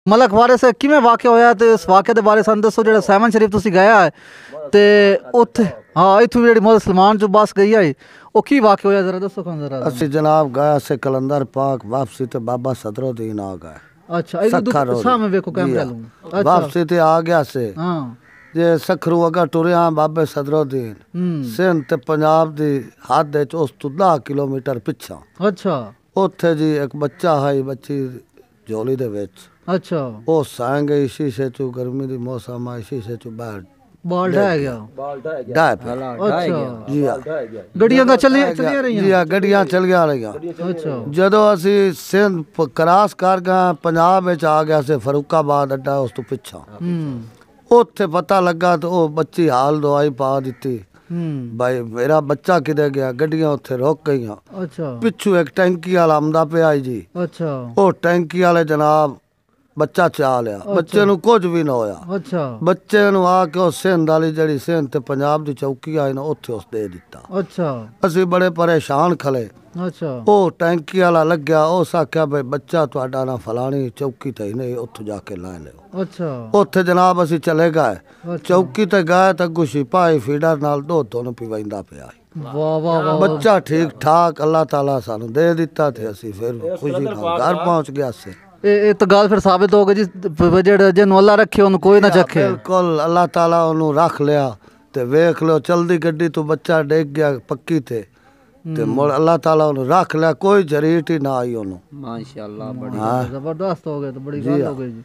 ਮਲਕ ਵਾਰਿਸ ਕਿਵੇਂ ਵਾਕਿਆ ਹੋਇਆ ਤੇ ਉਸ ਵਾਕਿਆ ਦੇ ਬਾਰੇ ਸਾਨੂੰ ਦੱਸੋ। ਜਿਹੜਾ ਸੈਮਨ ਸ਼ਰੀਫ ਤੁਸੀਂ ਗਿਆ ਹੈ ਤੇ ਉੱਥੇ ਹਾਂ ਇੱਥੋਂ ਜਿਹੜੀ ਮੋਹम्मद सलमान जो बस गई है वो की वाक़ होया जरा दसो कौन जरा। असि जनाब गया से कलंदर पाक वापसी ते बाबा सदरुद्दीन आ गए। अच्छा सामने देखो कैमरा लूं। अच्छा वापसी ते आ गया से हां जे सखरू अगर टुरिया बाबे सदरुद्दीन सिंध ते पंजाब दी हद विच उस तो 10 किलोमीटर पिछा। अच्छा उत्थे जी एक बच्चा है बच्ची झोली दे विच। अच्छा ओ सांग गई शीशे चू गर्मी दी मौसम आई शीशे चू बाहर बाल ढह गया अच्छा जी गड्डियां दा चलियां रहियां जी गड्डियां चलियां रहियां। अच्छा जदों असी सिंध क्रॉस कर गए पंजाब विच आ गया से फरूकाबाद अड्डा उस तो पिछा उत्थे पता लगा तो वो बच्ची हाल दवाई पा दी भाई मेरा बच्चा किधर गया गड्डियां उत्थे रोक गई। अच्छा पिछू एक टैंकी वाला आमदा पे आई जी। अच्छा वो टैंकी वाले जनाब बच्चा चा लिया। अच्छा। बच्चे नू कुछ भी ना होया। अच्छा बच्चे नू आके सिंध वाली जड़ी सिंध ते पंजाब दी चौकी आई ना उत्थे उस दे दिता। अच्छा असी बड़े परेशान खले। अच्छा ओ टैंकी वाला लग गया उस आख्या भाई बच्चा तुहाडा ना फलानी चौकी ते नहीं उत्थे जाके ला लियो। अच्छा उत्थे जनाब असी चले गए। अच्छा। चौकी ते गए तो अगू सिपाही फीडर नाल दो दोनों पिवाइंदा पिया। वाह वाह वाह बच्चा ठीक ठाक अल्लाह ताला सानू दे दिता थे असी फिर खुशी नाल घर पहुंच गया से। ਇਹ ਤਾਂ ਗੱਲ ਫਿਰ ਸਾਬਿਤ ਹੋ ਗਈ ਜੀ ਜਿਹੜਾ ਜਿਹਨੂੰ ਅੱਲਾ ਰੱਖੇ ਉਹਨੂੰ ਕੋਈ ਨਾ ਚੱਖੇ। ਬਿਲਕੁਲ ਅੱਲਾਹ ਤਾਲਾ ਉਹਨੂੰ ਰੱਖ ਲਿਆ ਤੇ ਵੇਖ ਲਿਓ ਚਲਦੀ ਗੱਡੀ ਤੋਂ ਬੱਚਾ ਡਿੱਗ ਗਿਆ ਪੱਕੀ ਤੇ ਮੁੜ ਅੱਲਾਹ ਤਾਲਾ ਉਹਨੂੰ ਰੱਖ ਲਿਆ ਕੋਈ ਜਰੀਟ ਹੀ ਨਾ ਆਈ ਉਹਨੂੰ। ਮਾਸ਼ਾਅੱਲਾ ਬੜੀ ਜ਼ਬਰਦਸਤ ਹੋ ਗਏ ਤੇ ਬੜੀ ਗੱਲ ਹੋ ਗਈ ਜੀ।